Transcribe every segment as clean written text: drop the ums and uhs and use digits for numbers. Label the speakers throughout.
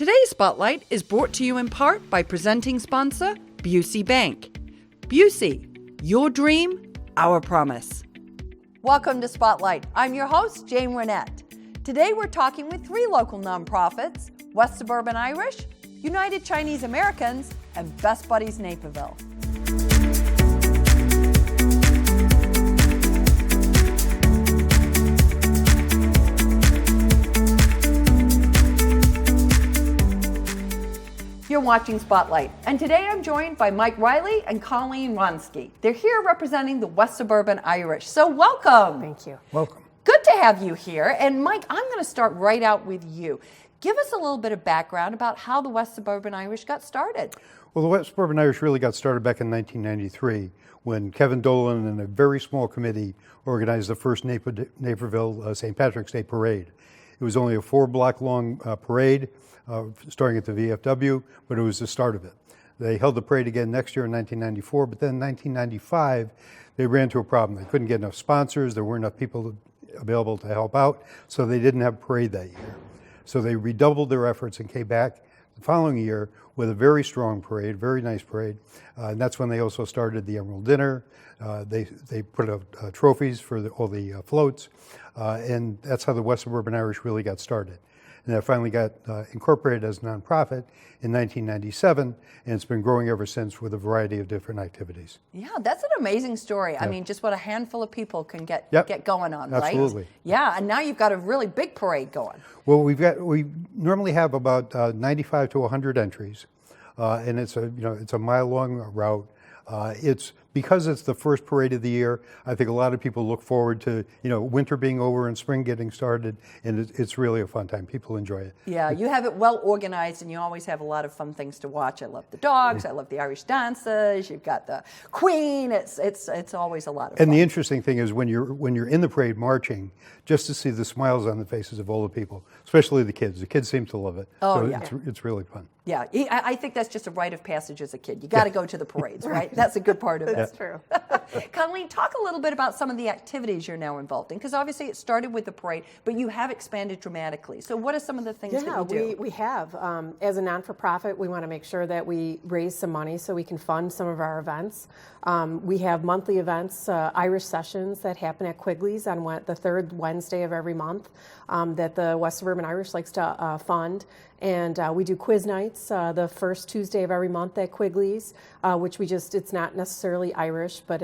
Speaker 1: Today's Spotlight is brought to you in part by presenting sponsor, Busey Bank. Busey, your dream, our promise. Welcome to Spotlight. I'm your host, Jane Wernette. Today we're talking with three local nonprofits, West Suburban Irish, United Chinese Americans, and Best Buddies Naperville. You're watching Spotlight, and today I'm joined by Mike Riley and Colleen Ronsky. They're here representing the West Suburban Irish, so welcome.
Speaker 2: Thank you.
Speaker 3: Welcome.
Speaker 1: Good to have you here. And Mike, I'm going to start right out with you. Give us a little bit of background about how the West Suburban Irish got started.
Speaker 3: Well, the West Suburban Irish really got started back in 1993 when Kevin Dolan and a very small committee organized the first Naperville St. Patrick's Day Parade. It was only a 4-block long parade starting at the VFW, but it was the start of it. They held the parade again next year in 1994, but then in 1995, they ran into a problem. They couldn't get enough sponsors, there weren't enough people available to help out, so they didn't have a parade that year. So they redoubled their efforts and came back the following year with a very strong parade, very nice parade, and that's when they also started the Emerald Dinner. They put up trophies for all the floats, and that's how the West Suburban Irish really got started. And that finally got incorporated as a nonprofit in 1997, and it's been growing ever since with a variety of different activities.
Speaker 1: Yeah, that's an amazing story.
Speaker 3: Yeah.
Speaker 1: I mean, just what a handful of people can get going on,
Speaker 3: Absolutely.
Speaker 1: right? Yeah, and now you've got a really big parade going.
Speaker 3: Well, we normally have about 95 to 100 entries, and it's a mile-long route. It's because it's the first parade of the year. I think a lot of people look forward to winter being over and spring getting started, and it's really a fun time. People enjoy it.
Speaker 1: Yeah, you have it well organized, and you always have a lot of fun things to watch. I love the dogs. I love the Irish dances. You've got the Queen. It's always a lot of fun.
Speaker 3: And the interesting thing is when you're in the parade marching, just to see the smiles on the faces of all the people, especially the kids. The kids seem to love it.
Speaker 1: Oh,
Speaker 3: so
Speaker 1: yeah.
Speaker 3: It's really fun.
Speaker 1: Yeah, I think that's just a rite of passage as a kid. You got to go to the parades, right? That's a good part of it.
Speaker 2: That's true.
Speaker 1: Colleen, talk a little bit about some of the activities you're now involved in, because obviously it started with the parade, but you have expanded dramatically. So what are some of the things that you do?
Speaker 2: We have. As a non-for-profit, we want to make sure that we raise some money so we can fund some of our events. We have monthly events, Irish sessions that happen at Quigley's on the third Wednesday of every month that the West Suburban Irish likes to fund. And we do quiz nights the first Tuesday of every month at Quigley's, which it's not necessarily Irish, but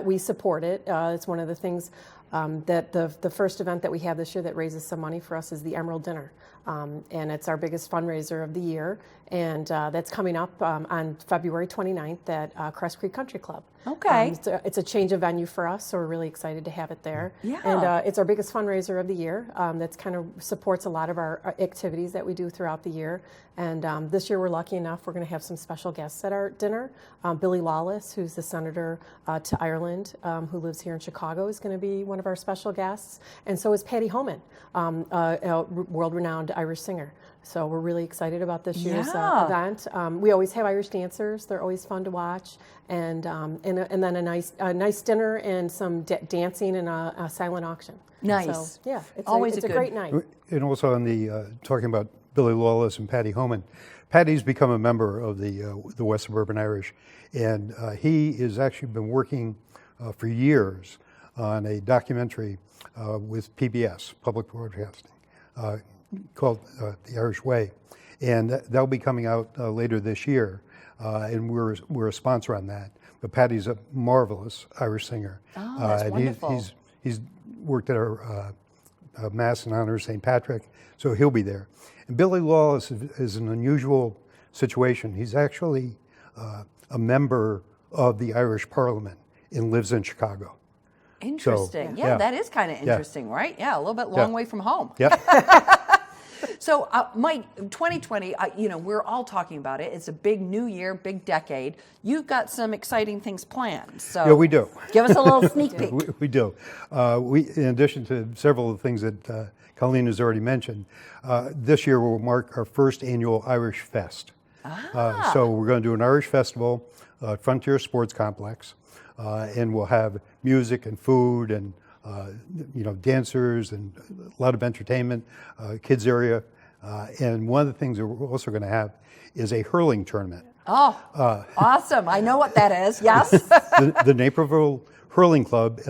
Speaker 2: we support it. It's one of the things that the first event that we have this year that raises some money for us is the Emerald Dinner. And it's our biggest fundraiser of the year. And that's coming up on February 29th at Crest Creek Country Club.
Speaker 1: Okay.
Speaker 2: It's a change of venue for us, so we're really excited to have it there.
Speaker 1: Yeah.
Speaker 2: And it's our biggest fundraiser of the year. That's kind of supports a lot of our activities that we do throughout the year. And this year we're lucky enough, we're going to have some special guests at our dinner. Billy Lawless, who's the senator to Ireland, who lives here in Chicago, is going to be one of our special guests. And so is Patty Homan, a world-renowned Irish singer. So we're really excited about this year's event. We always have Irish dancers; they're always fun to watch, and then a nice dinner and some dancing and a silent auction.
Speaker 1: Nice.
Speaker 2: So, yeah, it's
Speaker 1: always
Speaker 2: a great night.
Speaker 3: And also on the talking about Billy Lawless and Patty Homan, Patty's become a member of the West Suburban Irish, and he has actually been working for years on a documentary with PBS, Public Broadcasting, called The Irish Way, and that'll be coming out later this year, and we're a sponsor on that. But Patty's a marvelous Irish singer.
Speaker 1: Oh, that's wonderful.
Speaker 3: He's worked at our Mass in honor of St. Patrick, so he'll be there. And Billy Lawless is an unusual situation. He's actually a member of the Irish Parliament and lives in Chicago.
Speaker 1: Interesting.
Speaker 3: So,
Speaker 1: yeah, that is kind of interesting, right? Yeah, a little bit long way from home.
Speaker 3: Yep.
Speaker 1: So, Mike, 2020, we're all talking about it. It's a big new year, big decade. You've got some exciting things planned. So
Speaker 3: Yeah, we do.
Speaker 1: Give us a little sneak peek.
Speaker 3: We do. In addition to several of the things that Colleen has already mentioned, this year will mark our first annual Irish Fest. So we're going to do an Irish festival, Frontier Sports Complex, and we'll have music and food and dancers and a lot of entertainment, kids area. And one of the things that we're also going to have is a hurling tournament.
Speaker 1: Oh, awesome. I know what that is. Yes.
Speaker 3: The Naperville Hurling Club,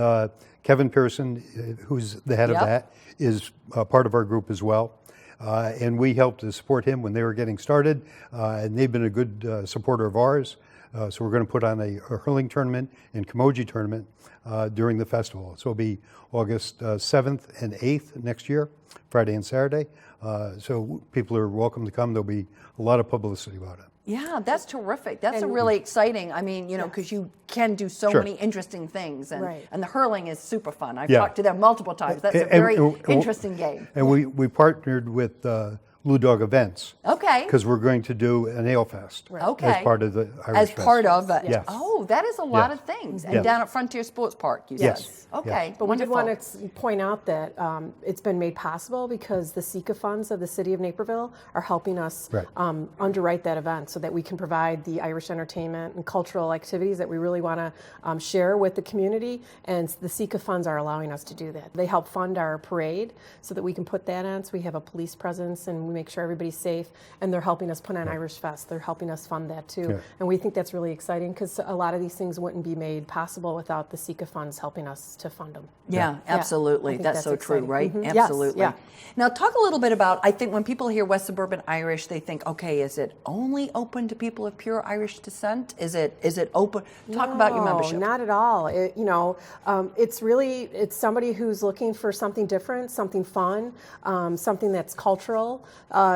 Speaker 3: Kevin Pearson, who's the head of that, is part of our group as well. And we helped to support him when they were getting started. And they've been a good supporter of ours. So we're going to put on a hurling tournament and camogie tournament during the festival. So it'll be August 7th and 8th next year, Friday and Saturday. So people are welcome to come. There'll be a lot of publicity about it.
Speaker 1: Yeah, that's terrific. That's really exciting. I mean, because you can do so many interesting things. And the hurling is super fun. I've talked to them multiple times. That's a very interesting game.
Speaker 3: And we partnered with Blue Dog Events.
Speaker 1: Okay.
Speaker 3: Because we're going to do an ale fest.
Speaker 1: Okay.
Speaker 3: As part of the Irish Fest.
Speaker 1: As part of it.
Speaker 3: Yes.
Speaker 1: Oh, that is a lot of things. And down at Frontier Sports Park, you said. Okay.
Speaker 3: Yes.
Speaker 2: But we did want to point out that it's been made possible because the SECA funds of the City of Naperville are helping us underwrite that event so that we can provide the Irish entertainment and cultural activities that we really want to share with the community. And the SECA funds are allowing us to do that. They help fund our parade so that we can put that on. So we have a police presence and we make sure everybody's safe. And they're helping us put on Irish Fest. They're helping us fund that too. And we think that's really exciting because a lot of these things wouldn't be made possible without the SECA funds helping us to fund them.
Speaker 1: Yeah, absolutely. That's so
Speaker 2: exciting.
Speaker 1: true, right?
Speaker 2: Mm-hmm.
Speaker 1: Absolutely.
Speaker 2: Yes,
Speaker 1: Now, talk a little bit about, I think when people hear West Suburban Irish, they think, okay, is it only open to people of pure Irish descent? Is it open? Talk about your membership.
Speaker 2: No, not at all. It's somebody who's looking for something different, something fun, something that's cultural,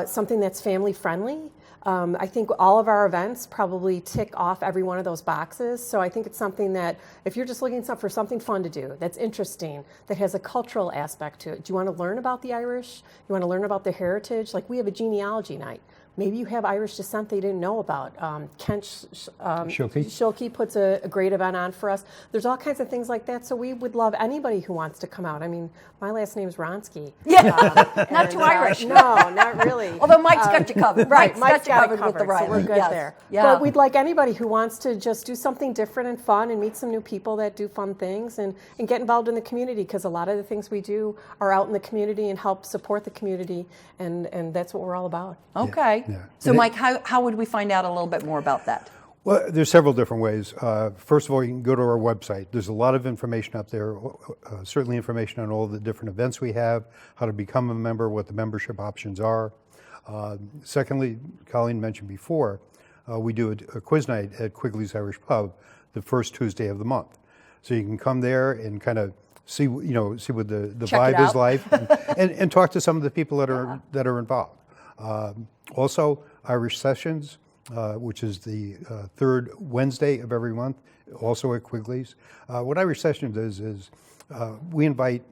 Speaker 2: something that's family friendly. I think all of our events probably tick off every one of those boxes. So I think it's something that if you're just looking for something fun to do, that's interesting, that has a cultural aspect to it. Do you want to learn about the Irish? You want to learn about their heritage? Like we have a genealogy night. Maybe you have Irish descent that you didn't know about. Kent Schilke puts a great event on for us. There's all kinds of things like that. So we would love anybody who wants to come out. I mean, my last name's Ronsky.
Speaker 1: Yeah, not too Irish.
Speaker 2: No, not really.
Speaker 1: Although Mike's got you covered.
Speaker 2: Right,
Speaker 1: Mike's
Speaker 2: got
Speaker 1: you
Speaker 2: it covered
Speaker 1: with the Riley.
Speaker 2: So we're good there.
Speaker 1: Yeah.
Speaker 2: But we'd like anybody who wants to just do something different and fun and meet some new people that do fun things and get involved in the community because a lot of the things we do are out in the community and help support the community and that's what we're all about.
Speaker 1: Okay.
Speaker 3: Yeah.
Speaker 1: So Mike, how would we find out a little bit more about that?
Speaker 3: Well, there's several different ways. First of all, you can go to our website. There's a lot of information up there, certainly information on all the different events we have, how to become a member, what the membership options are. Secondly, Colleen mentioned before, we do a quiz night at Quigley's Irish Pub the first Tuesday of the month. So you can come there and kind of see what the vibe is like and talk to some of the people that are involved. Also, Irish Sessions, which is the third Wednesday of every month, also at Quigley's. What Irish Sessions is we invite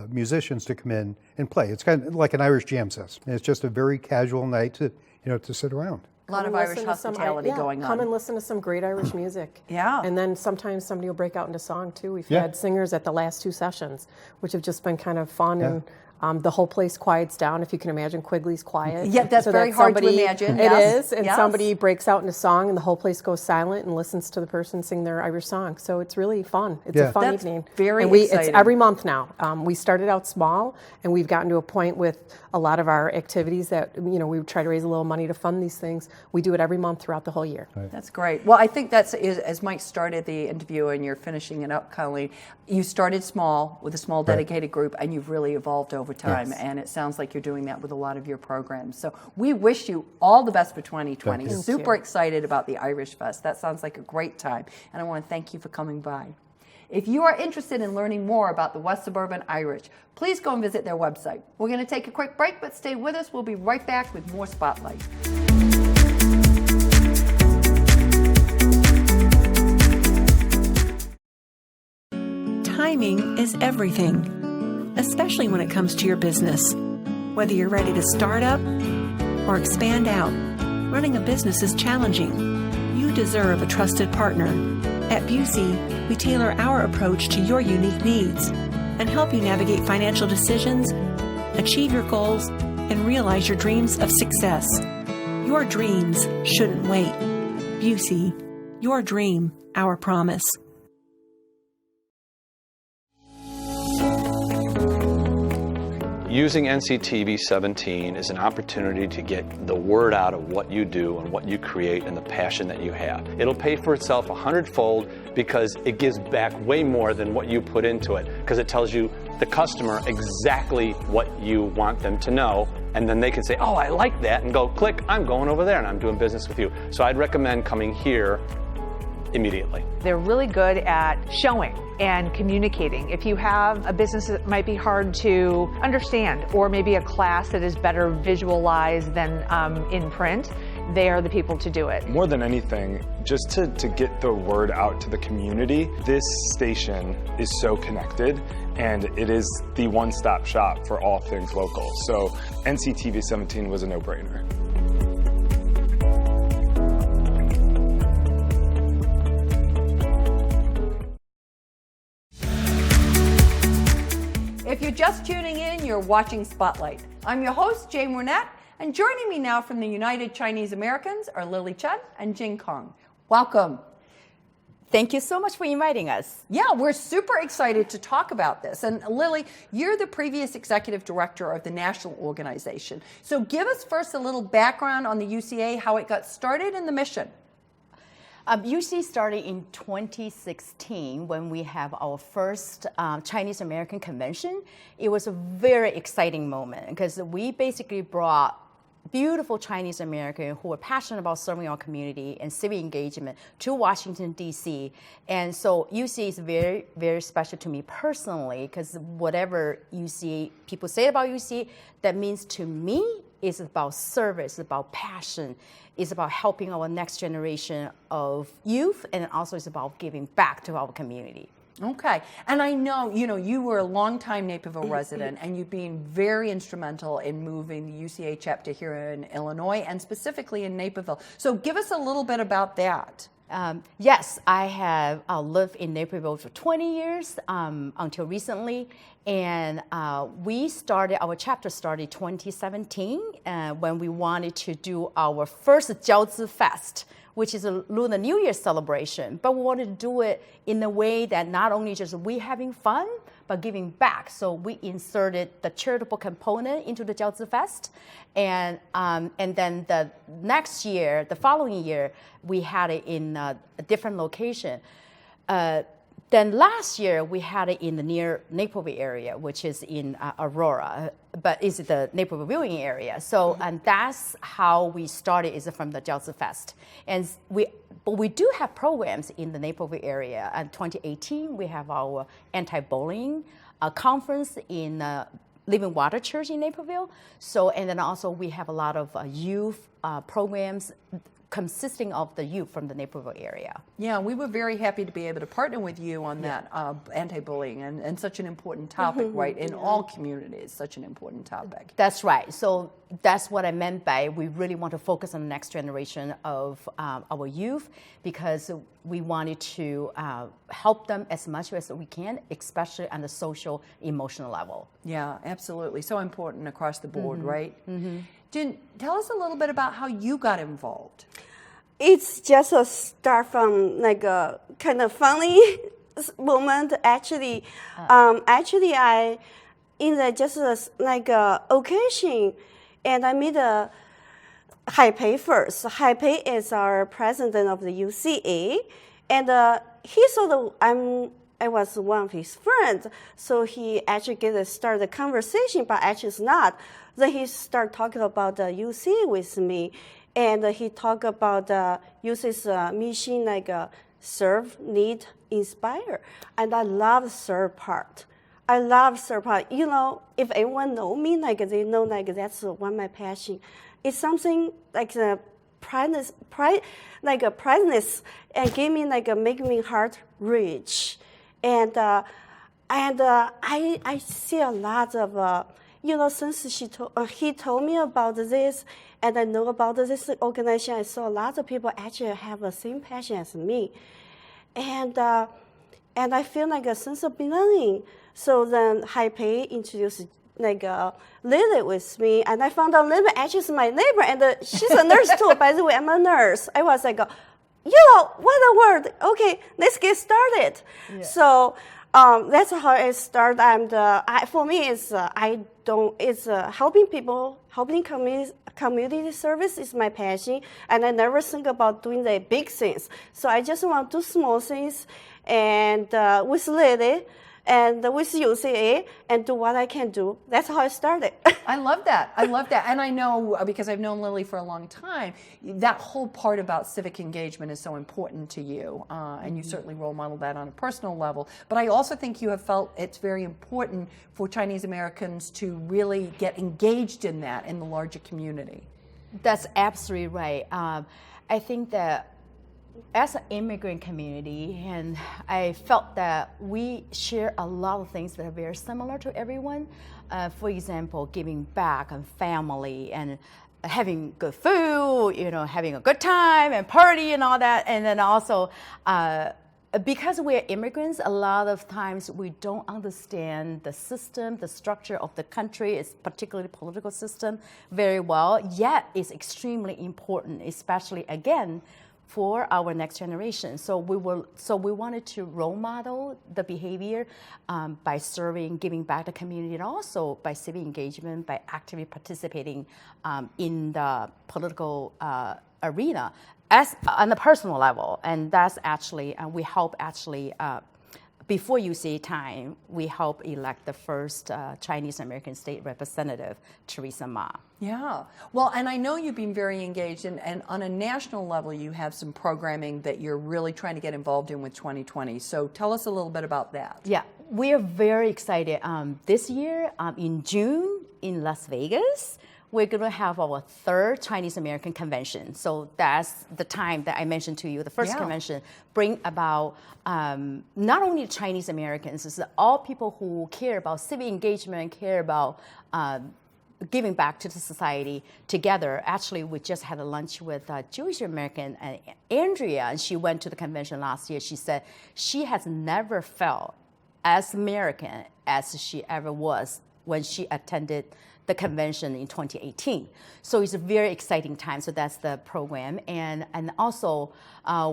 Speaker 3: musicians to come in and play. It's kind of like an Irish jam session. It's just a very casual night to sit around.
Speaker 1: A lot of Irish hospitality going on.
Speaker 2: Come and listen to some great Irish music.
Speaker 1: Yeah.
Speaker 2: And then sometimes somebody will break out into song too. We've had singers at the last two sessions, which have just been kind of fun and the whole place quiets down. If you can imagine, Quigley's quiet.
Speaker 1: Yeah, that's so very hard to imagine.
Speaker 2: It is, and somebody breaks out into song, and the whole place goes silent and listens to the person sing their Irish song. So it's really fun. It's a fun evening.
Speaker 1: Very
Speaker 2: exciting. It's every month now. We started out small, and we've gotten to a point with a lot of our activities that we try to raise a little money to fund these things. We do it every month throughout the whole year.
Speaker 1: Right. That's great. Well, I think as Mike started the interview, and you're finishing it up, Colleen. You started small with a small dedicated group, and you've really evolved over time. Yes. And it sounds like you're doing that with a lot of your programs. So we wish you all the best for 2020. Super excited about the Irish Fest. That sounds like a great time. And I want to thank you for coming by. If you are interested in learning more about the West Suburban Irish, please go and visit their website. We're going to take a quick break, but stay with us. We'll be right back with more Spotlight.
Speaker 4: Timing is everything, especially when it comes to your business. Whether you're ready to start up or expand out, running a business is challenging. You deserve a trusted partner. At Busey, we tailor our approach to your unique needs and help you navigate financial decisions, achieve your goals, and realize your dreams of success. Your dreams shouldn't wait. Busey, your dream, our promise.
Speaker 5: Using NCTV 17 is an opportunity to get the word out of what you do and what you create and the passion that you have. It'll pay for itself 100-fold because it gives back way more than what you put into it, because it tells you, the customer, exactly what you want them to know, and then they can say, oh, I like that, and go, click, I'm going over there and I'm doing business with you. So I'd recommend coming here immediately.
Speaker 6: They're really good at showing and communicating. If you have a business that might be hard to understand, or maybe a class that is better visualized than in print, they are the people to do it.
Speaker 7: More than anything, just to get the word out to the community, this station is so connected, and it is the one-stop shop for all things local. So NCTV 17 was a no-brainer.
Speaker 1: If you're just tuning in, you're watching Spotlight. I'm your host, Jane Wernette, and joining me now from the United Chinese Americans are Lily Chen and Jing Kong. Welcome.
Speaker 8: Thank you so much for inviting us.
Speaker 1: Yeah, we're super excited to talk about this. And Lily, you're the previous executive director of the national organization. So give us first a little background on the UCA, how it got started, and the mission.
Speaker 8: UC started in 2016 when we have our first Chinese American convention. It was a very exciting moment because we basically brought beautiful Chinese Americans who were passionate about serving our community and civic engagement to Washington, D.C. And so UC is very, very special to me personally because whatever UC, people say about UC, that means to me is about service, about passion, is about helping our next generation of youth, and also it's about giving back to our community.
Speaker 1: Okay, and I know, you were a longtime Naperville resident, and you've been very instrumental in moving the UCA chapter here in Illinois, and specifically in Naperville. So give us a little bit about that.
Speaker 8: Yes, I have lived in Naperville for 20 years until recently, and our chapter started 2017 when we wanted to do our first Jiaozi Fest, which is a Lunar New Year celebration, but we wanted to do it in a way that not only just we having fun, but giving back. So we inserted the charitable component into the Jiaozi Fest, and then the next year, the following year, we had it in a different location. Then last year, we had it in the near Naperville area, which is in Aurora, but is the Naperville viewing area. So, and that's how we started, is from the Jiaozi Fest. But we do have programs in the Naperville area. In 2018, we have our anti-bullying conference in Living Water Church in Naperville. So, and then also we have a lot of youth programs consisting of the youth from the Naperville area.
Speaker 1: Yeah, we were very happy to be able to partner with you on that anti-bullying and such an important topic, right? In all communities, such an important topic.
Speaker 8: That's right. So that's what I meant by we really want to focus on the next generation of our youth because we wanted to help them as much as we can, especially on the social, emotional level.
Speaker 1: Yeah, absolutely. So important across the board, right? Jen, tell us a little bit about how you got involved.
Speaker 9: It's just a start from like a kind of funny moment. Actually, I in the just like a occasion, and I met Hai Pei first. Hai Pei is our president of the UCA, and he saw that I was one of his friends, so he actually started the conversation, but actually it's not. Then he started talking about the UC with me, and he talked about the UC's mission, like serve, lead, inspire. And I love the serve part. I love serve part. If anyone know me, like they know, like that's one of my passion. It's something like a prideness, and give me like making me heart rich. And I see a lot of, since he told me about this, and I know about this organization, I saw a lot of people actually have the same passion as me. And I feel like a sense of belonging. So then Hai Pei introduced Lily with me, and I found out Lily actually is my neighbor, and she's a nurse too. By the way, I'm a nurse. I was like, what a word. Okay, let's get started. Yeah. So that's how it started. And for me, it's helping people, helping community service is my passion. And I never think about doing the big things. So I just want to do small things, and with Lily and with UCA, and do what I can do. That's how I started.
Speaker 1: I love that. I love that. And I know, because I've known Lily for a long time, that whole part about civic engagement is so important to you. And you certainly role model that on a personal level. But I also think you have felt it's very important for Chinese Americans to really get engaged in that in the larger community.
Speaker 8: That's absolutely right. I think that as an immigrant community, and I felt that we share a lot of things that are very similar to everyone. For example, giving back and family and having good food, having a good time and party and all that. And then also, because we're immigrants, a lot of times we don't understand the system, the structure of the country, it's particularly the political system, very well. Yet it's extremely important, especially again, for our next generation. So we wanted to role model the behavior by serving, giving back to the community, and also by civic engagement, by actively participating in the political arena as on a personal level. And that's actually, we help actually, before UCA time, we help elect the first Chinese American state representative, Teresa Ma.
Speaker 1: Yeah. Well, and I know you've been very engaged, and on a national level, you have some programming that you're really trying to get involved in with 2020. So tell us a little bit about that.
Speaker 8: Yeah, we are very excited. This year, in June, in Las Vegas, we're going to have our third Chinese American convention. So that's the time that I mentioned to you, the first convention, bring about not only Chinese Americans, it's all people who care about civic engagement, care about giving back to the society together. Actually, we just had a lunch with a Jewish American, Andrea, and she went to the convention last year. She said she has never felt as American as she ever was when she attended the convention in 2018. So it's a very exciting time. So that's the program. And also,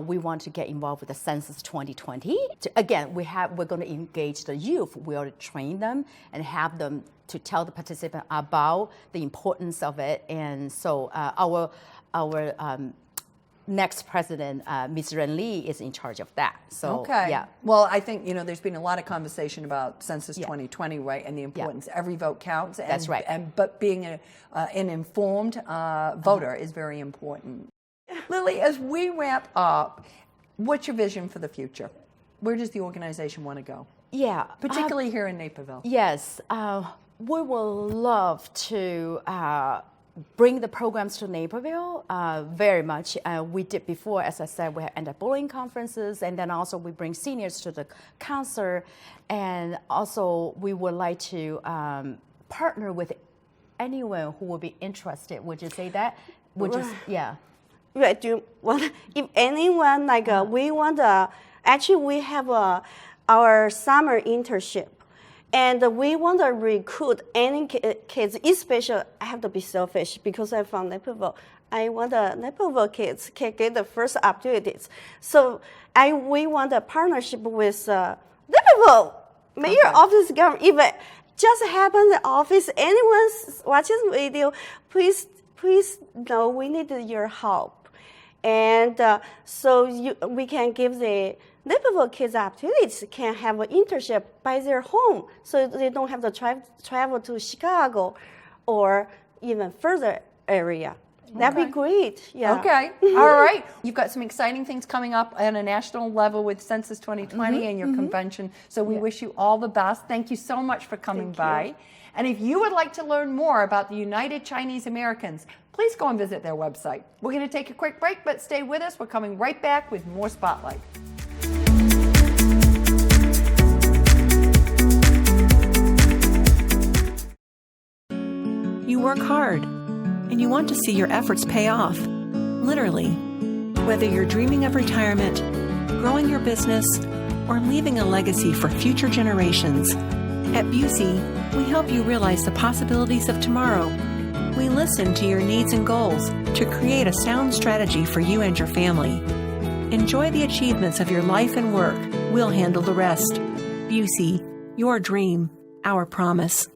Speaker 8: we want to get involved with the Census 2020. Again, we're going to engage the youth. We already train them and have them to tell the participant about the importance of it. And so our next president, Ms. Ren Li, is in charge of that. So,
Speaker 1: okay.
Speaker 8: Yeah.
Speaker 1: Well, I think, there's been a lot of conversation about Census 2020, right, and the importance. Every vote counts. And,
Speaker 8: that's right.
Speaker 1: But being an informed voter is very important. Lily, as we wrap up, what's your vision for the future? Where does the organization want to go?
Speaker 8: Yeah.
Speaker 1: Particularly here in Naperville.
Speaker 8: Yes. We will love to bring the programs to Naperville very much. We did before, as I said, we had anti-bullying conferences, and then also we bring seniors to the concert, and also we would like to partner with anyone who would be interested. Would you say that? Would you? Yeah.
Speaker 9: Right. If anyone we want actually we have our summer internship. And we want to recruit any kids, especially, I have to be selfish because I'm from Naperville. I want the Naperville kids can get the first opportunities. So we want a partnership with Naperville Mayor Office Government. If it just happened in the office, anyone watching the video, please know we need your help. And so we can give the Naperville kids opportunities, can have an internship by their home, so they don't have to travel to Chicago or even further area. That'd be great. Yeah.
Speaker 1: Okay. All right. You've got some exciting things coming up on a national level with Census 2020 and your convention. So we wish you all the best. Thank you so much for coming by. And if you would like to learn more about the United Chinese Americans, please go and visit their website. We're going to take a quick break, but stay with us. We're coming right back with more Spotlight.
Speaker 4: You work hard, and you want to see your efforts pay off, literally. Whether you're dreaming of retirement, growing your business, or leaving a legacy for future generations, at Busey, we help you realize the possibilities of tomorrow. We listen to your needs and goals to create a sound strategy for you and your family. Enjoy the achievements of your life and work. We'll handle the rest. Busey, your dream, our promise.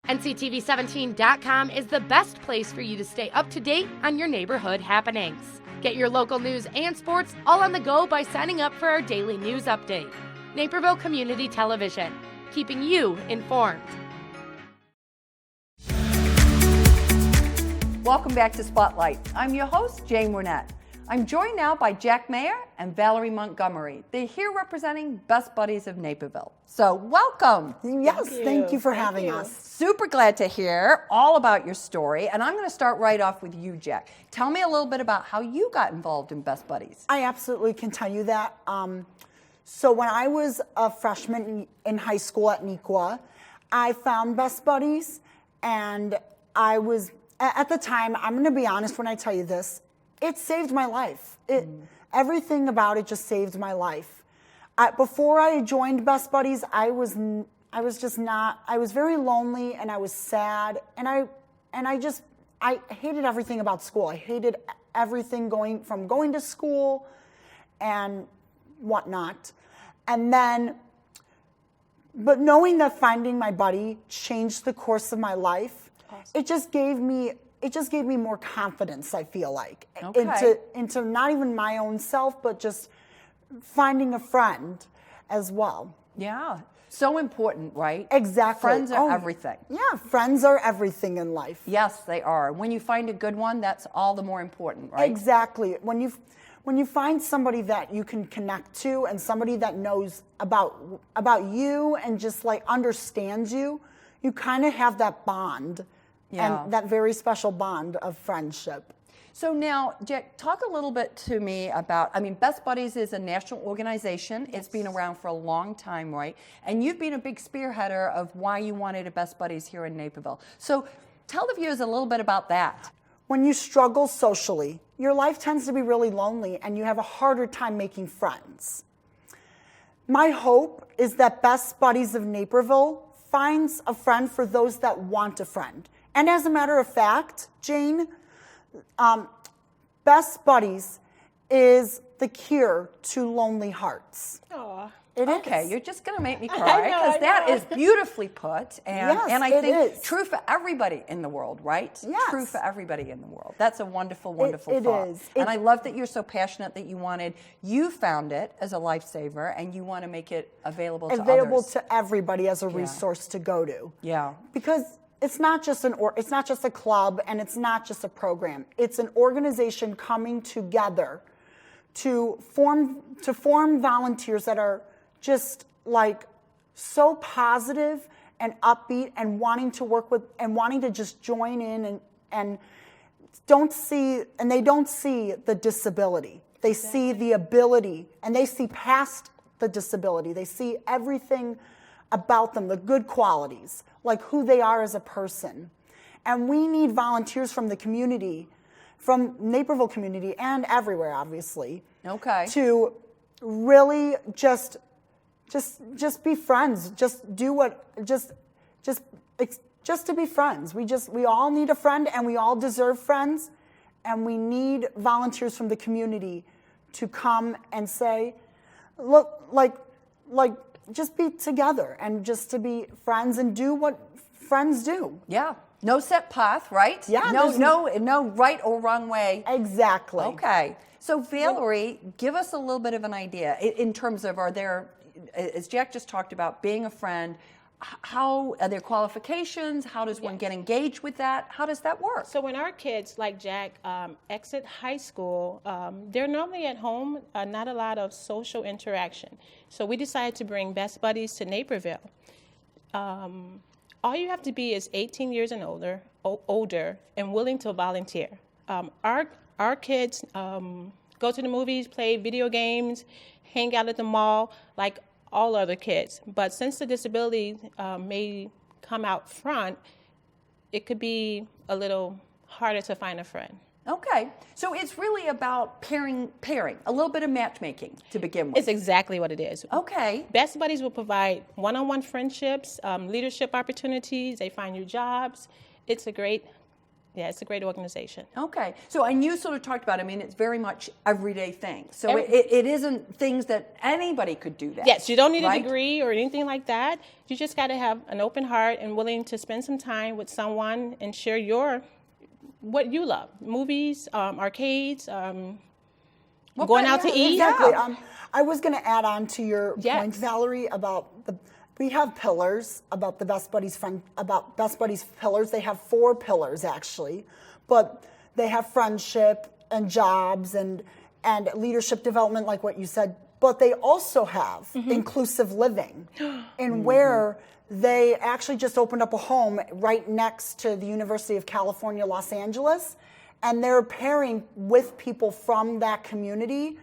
Speaker 10: NCTV17.com is the best place for you to stay up to date on your neighborhood happenings. Get your local news and sports all on the go by signing up for our daily news update. Naperville Community Television, keeping you informed.
Speaker 1: Welcome back to Spotlight. I'm your host, Jane Wernette. I'm joined now by Jack Mayer and Valerie Montgomery. They're here representing Best Buddies of Naperville. So welcome.
Speaker 11: Yes, thank you for having us.
Speaker 1: Super glad to hear all about your story. And I'm going to start right off with you, Jack. Tell me a little bit about how you got involved in Best Buddies.
Speaker 11: I absolutely can tell you that. So when I was a freshman in high school at Nequa, I found Best Buddies, and I was, at the time, I'm going to be honest when I tell you this, it saved my life. Everything about it just saved my life. Before I joined Best Buddies, I was very lonely, and I was sad, and I hated everything about school. I hated everything going to school and whatnot. And then, but knowing that finding my buddy changed the course of my life, it just gave me more confidence, I feel like, into not even my own self, but just finding a friend as well.
Speaker 1: Yeah. So important, right?
Speaker 11: Exactly.
Speaker 1: Friends are everything.
Speaker 11: Yeah, friends are everything in life.
Speaker 1: Yes, they are. When you find a good one, that's all the more important, right?
Speaker 11: Exactly. When you find somebody that you can connect to, and somebody that knows about you and just like understands you, you kind of have that bond. Yeah. And that very special bond of friendship.
Speaker 1: So now, Jack, talk a little bit to me about, Best Buddies is a national organization. Yes. It's been around for a long time, right? And you've been a big spearheader of why you wanted a Best Buddies here in Naperville. So tell the viewers a little bit about that.
Speaker 11: When you struggle socially, your life tends to be really lonely, and you have a harder time making friends. My hope is that Best Buddies of Naperville finds a friend for those that want a friend. And as a matter of fact, Jane, Best Buddies is the cure to lonely hearts.
Speaker 1: Aww. Okay, you're just going to make me cry, because that is beautifully put. And,
Speaker 11: yes,
Speaker 1: and I think true for everybody in the world, right?
Speaker 11: Yes.
Speaker 1: True for everybody in the world. That's a wonderful, wonderful thought.
Speaker 11: It is.
Speaker 1: And I love that you're so passionate that you found it as a lifesaver, and you want to make it available to others.
Speaker 11: To everybody as a resource to go to.
Speaker 1: Yeah.
Speaker 11: Because it's not just a club, and it's not just a program. It's an organization coming together to form volunteers that are just like so positive and upbeat, and wanting to work with, and wanting to just join in, and they don't see the disability. They see the ability, and they see past the disability. They see everything about them, the good qualities, like who they are as a person. And we need volunteers from the community, from Naperville community and everywhere, obviously.
Speaker 1: Okay.
Speaker 11: To really just be friends. Just to be friends. We all need a friend, and we all deserve friends, and we need volunteers from the community to come and say, look, just be together, and just to be friends and do what friends do.
Speaker 1: Yeah. No set path, right?
Speaker 11: Yeah.
Speaker 1: No right or wrong way.
Speaker 11: Exactly.
Speaker 1: Okay. So Valerie, give us a little bit of an idea in terms of, are there, as Jack just talked about, being a friend, how are there qualifications? How does one get engaged with that? How does that work?
Speaker 12: So when our kids, like Jack, exit high school, they're normally at home, not a lot of social interaction. So we decided to bring Best Buddies to Naperville. All you have to be is 18 years and older and willing to volunteer. Our kids go to the movies, play video games, hang out at the mall, like all other kids. But since the disability may come out front, it could be a little harder to find a friend.
Speaker 1: Okay. So it's really about pairing, a little bit of matchmaking to begin with.
Speaker 12: It's exactly what it is.
Speaker 1: Okay.
Speaker 12: Best Buddies will provide one-on-one friendships, leadership opportunities. They find you jobs. It's a great Yeah, it's a great organization.
Speaker 1: Okay. So, and you sort of talked about, I mean, it's very much everyday things. So it isn't things that anybody could do that.
Speaker 12: Yes, you don't need
Speaker 1: right?
Speaker 12: a degree or anything like that. You just got to have an open heart and willing to spend some time with someone and share what you love. Movies, arcades, going out to eat.
Speaker 11: Exactly. I was going to add on to your point, Valerie, about we have pillars about the Best Buddies pillars. They have 4 pillars actually, but they have friendship and jobs and leadership development, like what you said. But they also have inclusive living, and where they actually just opened up a home right next to the University of California, Los Angeles, and they're pairing with people from that community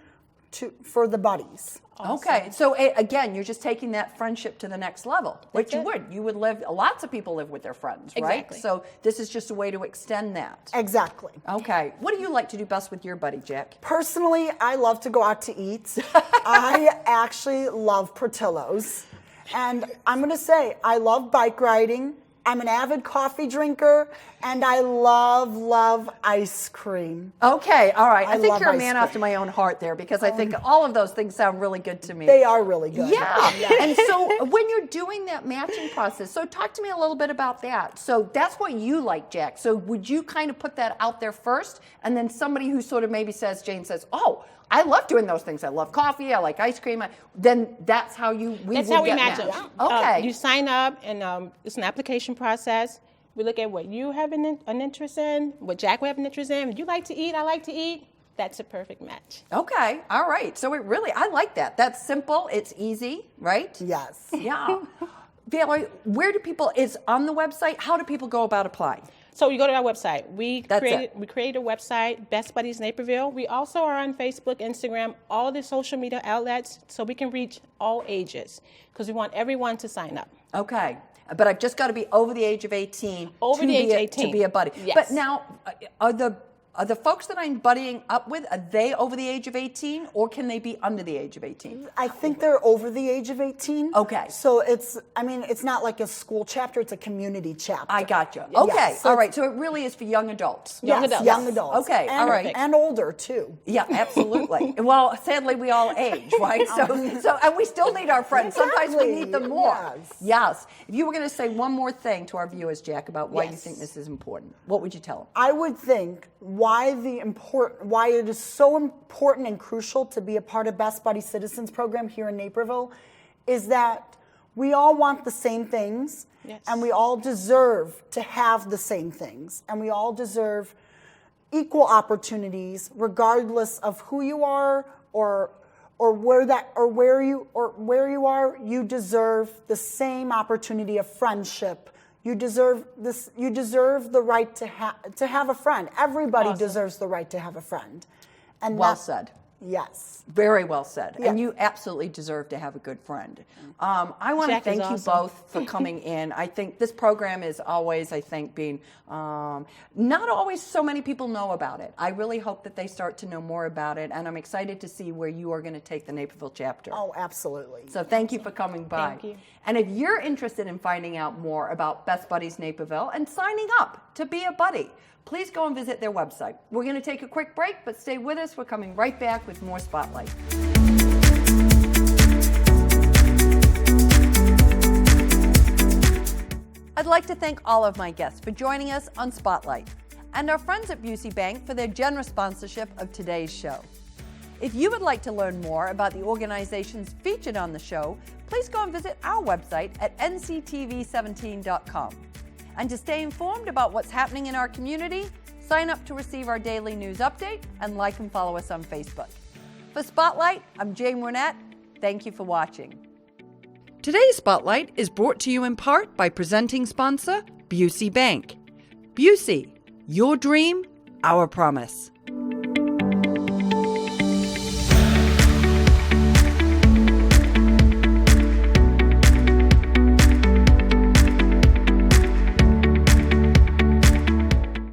Speaker 11: for the buddies.
Speaker 1: Awesome. Okay, so again, you're just taking that friendship to the next level, which you would live. Lots of people live with their friends, right?
Speaker 12: Exactly.
Speaker 1: So this is just a way to extend that.
Speaker 11: Exactly.
Speaker 1: Okay, what do you like to do best with your buddy, Jack?
Speaker 11: Personally, I love to go out to eat. I actually love Portillo's, and I'm going to say I love bike riding. I'm an avid coffee drinker, and I love ice cream.
Speaker 1: Okay, all right. I think you're a
Speaker 11: ice
Speaker 1: man
Speaker 11: cream.
Speaker 1: after my own heart there, because I think all of those things sound really good to me.
Speaker 11: They are really good.
Speaker 1: Yeah. And so when you're doing that matching process, so talk to me a little bit about that. So that's what you like, Jack. So would you kind of put that out there first, and then somebody who sort of maybe Jane says, oh, I love doing those things. I love coffee. I like ice cream. Then that's how we
Speaker 12: match them.
Speaker 1: Okay.
Speaker 12: You sign up, and it's an application process. We look at what you have an interest in, what Jack would have an interest in. If you like to eat, I like to eat. That's a perfect match.
Speaker 1: Okay. All right. So I like that. That's simple. It's easy, right?
Speaker 11: Yes.
Speaker 1: Yeah. Valerie, where do people, is on the website, how do people go about applying?
Speaker 12: So you go to our website. We created a website, Best Buddies Naperville. We also are on Facebook, Instagram, all the social media outlets, so we can reach all ages, because we want everyone to sign up.
Speaker 1: Okay. But I've just got to be over the age of 18
Speaker 12: to
Speaker 1: be a buddy.
Speaker 12: Yes.
Speaker 1: But now, are the folks that I'm buddying up with, are they over the age of 18, or can they be under the age of 18?
Speaker 11: I think they're over the age of 18.
Speaker 1: Okay.
Speaker 11: So it's not like a school chapter, it's a community chapter.
Speaker 1: I got you. Okay.
Speaker 11: Yes.
Speaker 1: All right. So it really is for young adults.
Speaker 11: Young adults.
Speaker 1: Okay.
Speaker 11: And,
Speaker 1: all right.
Speaker 11: And older, too.
Speaker 1: Yeah, absolutely. Well, sadly, we all age, right? So, and we still need our friends. Sometimes we need them more. Yes. If you were going to say one more thing to our viewers, Jack, about why you think this is important, what would you tell them?
Speaker 11: I would think why it is so important and crucial to be a part of Best Buddy Citizens Program here in Naperville is that we all want the same things, and we all deserve to have the same things, and we all deserve equal opportunities regardless of who you are or where you are. You deserve the same opportunity of friendship. You deserve this. You deserve the right to have a friend. Everybody deserves the right to have a friend. And
Speaker 1: well said.
Speaker 11: Yes.
Speaker 1: Very well said.
Speaker 11: Yeah.
Speaker 1: And you absolutely deserve to have a good friend. I want to thank you both for coming in. I think this program is always, being, not always so many people know about it. I really hope that they start to know more about it, and I'm excited to see where you are going to take the Naperville chapter.
Speaker 11: Oh, absolutely.
Speaker 1: So thank you for coming by.
Speaker 12: Thank you.
Speaker 1: And if you're interested in finding out more about Best Buddies Naperville and signing up to be a buddy, please go and visit their website. We're going to take a quick break, but stay with us. We're coming right back with more Spotlight. I'd like to thank all of my guests for joining us on Spotlight, and our friends at Busey Bank for their generous sponsorship of today's show. If you would like to learn more about the organizations featured on the show, please go and visit our website at nctv17.com. And to stay informed about what's happening in our community, sign up to receive our daily news update and like and follow us on Facebook. For Spotlight, I'm Jane Wernette. Thank you for watching. Today's Spotlight is brought to you in part by presenting sponsor, Busey Bank. Busey, your dream, our promise.